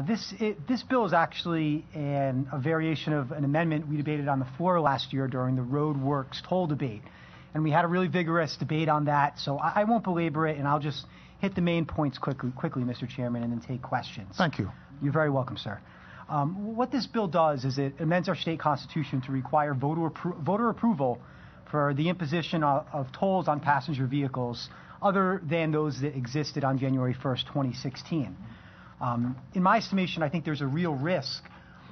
This bill is actually a variation of an amendment we debated on the floor last year during the RhodeWorks toll debate. And we had a really vigorous debate on that, so I won't belabor it, and I'll just hit the main points quickly, Mr. Chairman, and then take questions. Thank you. You're very welcome, sir. What this bill does is it amends our state constitution to require voter approval for the imposition of tolls on passenger vehicles other than those that existed on January 1st, 2016. In my estimation, I think there's a real risk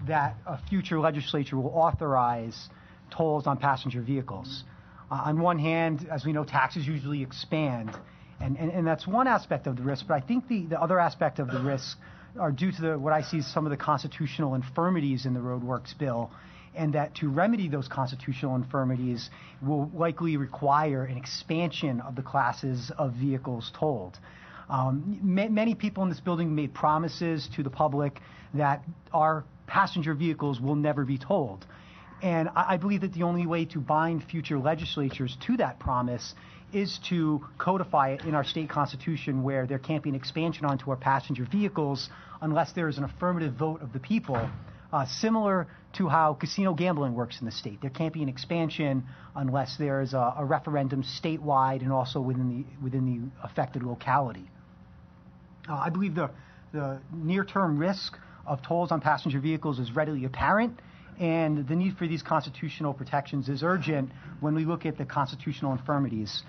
that a future legislature will authorize tolls on passenger vehicles. On one hand, as we know, taxes usually expand, and that's one aspect of the risk, but I think the other aspect of the risk are due to what I see as some of the constitutional infirmities in the RhodeWorks bill, and that to remedy those constitutional infirmities will likely require an expansion of the classes of vehicles tolled. Many people in this building made promises to the public that our passenger vehicles will never be tolled. And I believe that the only way to bind future legislatures to that promise is to codify it in our state constitution, where there can't be an expansion onto our passenger vehicles unless there is an affirmative vote of the people, similar to how casino gambling works in the state. There can't be an expansion unless there is a referendum statewide and also within the affected locality. I believe the near-term risk of tolls on passenger vehicles is readily apparent, and the need for these constitutional protections is urgent when we look at the constitutional infirmities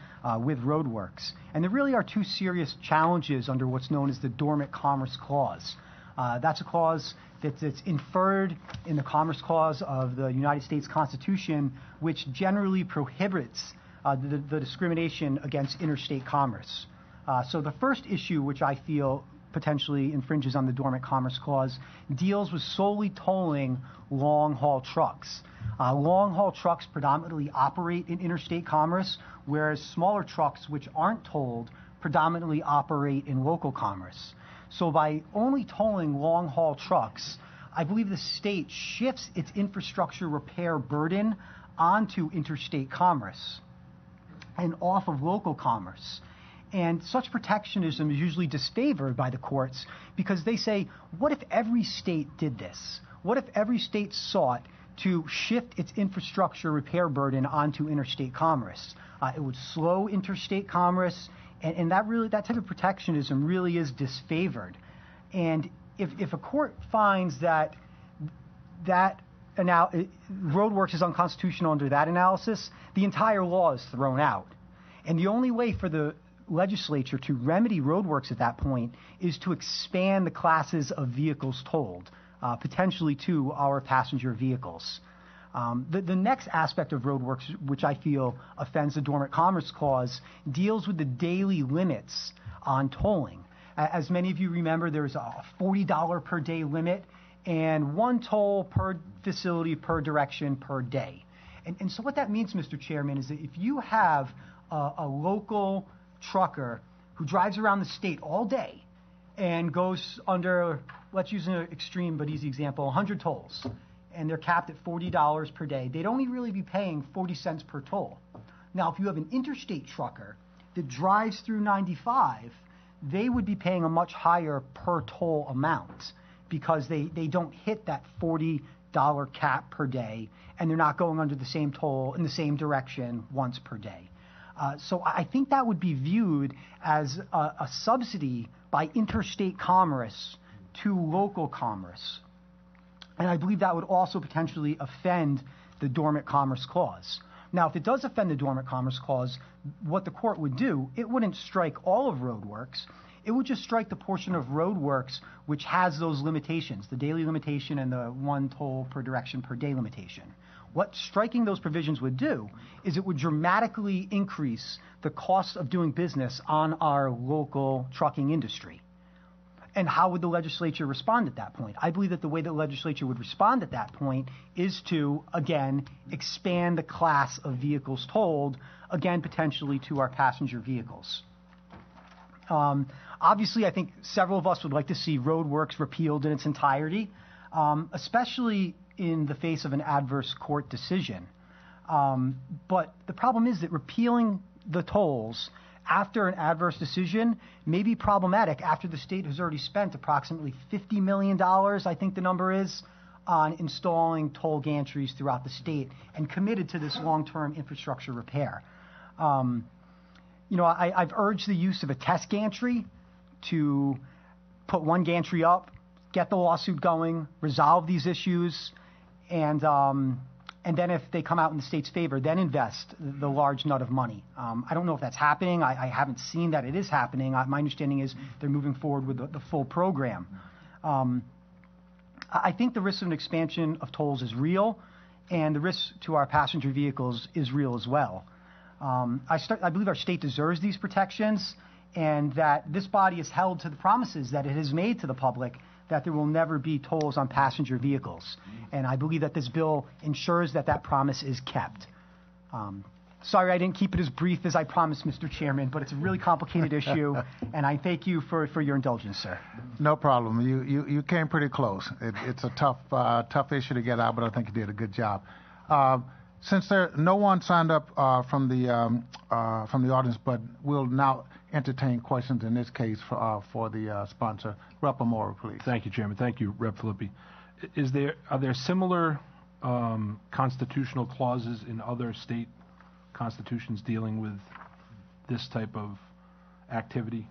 with RhodeWorks. And there really are two serious challenges under what's known as the Dormant Commerce Clause. That's a clause that's inferred in the Commerce Clause of the United States Constitution, which generally prohibits the discrimination against interstate commerce. So the first issue, which I feel potentially infringes on the Dormant Commerce Clause, deals with solely tolling long-haul trucks. Long-haul trucks predominantly operate in interstate commerce, whereas smaller trucks, which aren't tolled, predominantly operate in local commerce. So by only tolling long-haul trucks, I believe the state shifts its infrastructure repair burden onto interstate commerce and off of local commerce. And such protectionism is usually disfavored by the courts because they say, what if every state did this? What if every state sought to shift its infrastructure repair burden onto interstate commerce? It would slow interstate commerce, and that type of protectionism really is disfavored. And if a court finds that RhodeWorks is unconstitutional under that analysis, the entire law is thrown out. And the only way for the legislature to remedy RhodeWorks at that point is to expand the classes of vehicles tolled, potentially to our passenger vehicles. The next aspect of RhodeWorks, which I feel offends the Dormant Commerce Clause, deals with the daily limits on tolling. As many of you remember, there's a $40 per day limit and one toll per facility, per direction, per day. And so what that means, Mr. Chairman, is that if you have a local trucker who drives around the state all day and goes under, let's use an extreme but easy example, 100 tolls, and they're capped at $40 per day, they'd only really be paying 40 cents per toll. Now, if you have an interstate trucker that drives through 95, they would be paying a much higher per toll amount because they don't hit that $40 cap per day, and they're not going under the same toll in the same direction once per day. So I think that would be viewed as a subsidy by interstate commerce to local commerce. And I believe that would also potentially offend the Dormant Commerce Clause. Now, if it does offend the Dormant Commerce Clause, what the court would do, it wouldn't strike all of RhodeWorks. It would just strike the portion of RhodeWorks which has those limitations, the daily limitation and the one toll per direction per day limitation. What striking those provisions would do is it would dramatically increase the cost of doing business on our local trucking industry. And how would the legislature respond at that point? I believe that the way the legislature would respond at that point is to, again, expand the class of vehicles tolled, again, potentially to our passenger vehicles. Obviously, I think several of us would like to see RhodeWorks repealed in its entirety, especially in the face of an adverse court decision. But the problem is that repealing the tolls after an adverse decision may be problematic after the state has already spent approximately $50 million, I think the number is, on installing toll gantries throughout the state and committed to this long-term infrastructure repair. I've urged the use of a test gantry to put one gantry up, get the lawsuit going, resolve these issues, and then if they come out in the state's favor, then invest the large nut of money. I don't know if that's happening. I haven't seen that it is happening. My understanding is they're moving forward with the full program. I think the risk of an expansion of tolls is real, and the risk to our passenger vehicles is real as well. I believe our state deserves these protections, and that this body is held to the promises that it has made to the public that there will never be tolls on passenger vehicles. And I believe that this bill ensures that that promise is kept. Sorry I didn't keep it as brief as I promised, Mr. Chairman, but it's a really complicated issue, and I thank you for your indulgence, sir. No problem. You came pretty close. It's a tough issue to get out, but I think you did a good job. Since no one signed up from the audience, but we'll now entertain questions in this case for the sponsor. Rep. Amora, please. Thank you, Chairman. Thank you, Rep. Filippi. Are there similar constitutional clauses in other state constitutions dealing with this type of activity?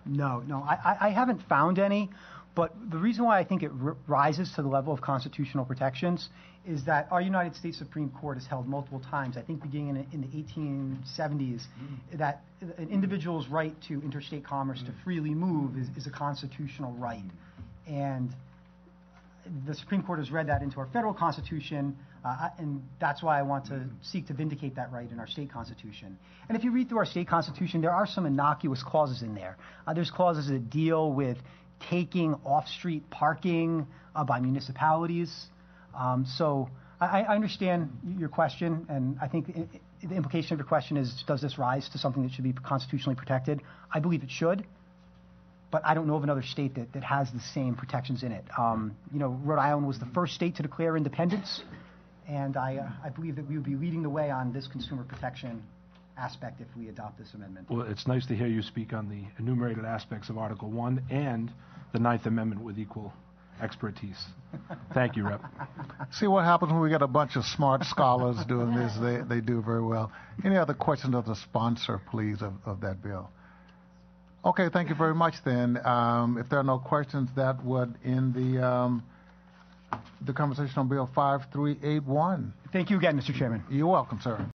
No. I haven't found any. But the reason why I think it rises to the level of constitutional protections is that our United States Supreme Court has held multiple times, I think beginning in the 1870s, that an individual's right to interstate commerce to freely move is a constitutional right. And the Supreme Court has read that into our federal constitution, and that's why I want to seek to vindicate that right in our state constitution. And if you read through our state constitution, there are some innocuous clauses in there. There's clauses that deal with taking off-street parking by municipalities. So I understand your question, and I think the implication of your question is, does this rise to something that should be constitutionally protected? I believe it should, but I don't know of another state that has the same protections in it. Rhode Island was the first state to declare independence, and I believe that we would be leading the way on this consumer protection aspect if we adopt this amendment. Well, it's nice to hear you speak on the enumerated aspects of Article 1 and the Ninth Amendment with equal expertise. Thank you, Rep. See what happens when we get a bunch of smart scholars doing this. They do very well. Any other questions of the sponsor, please, of that bill? Okay, thank you very much then. If there are no questions, that would end the conversation on Bill 5381. Thank you again, Mr. Chairman. You're welcome, sir.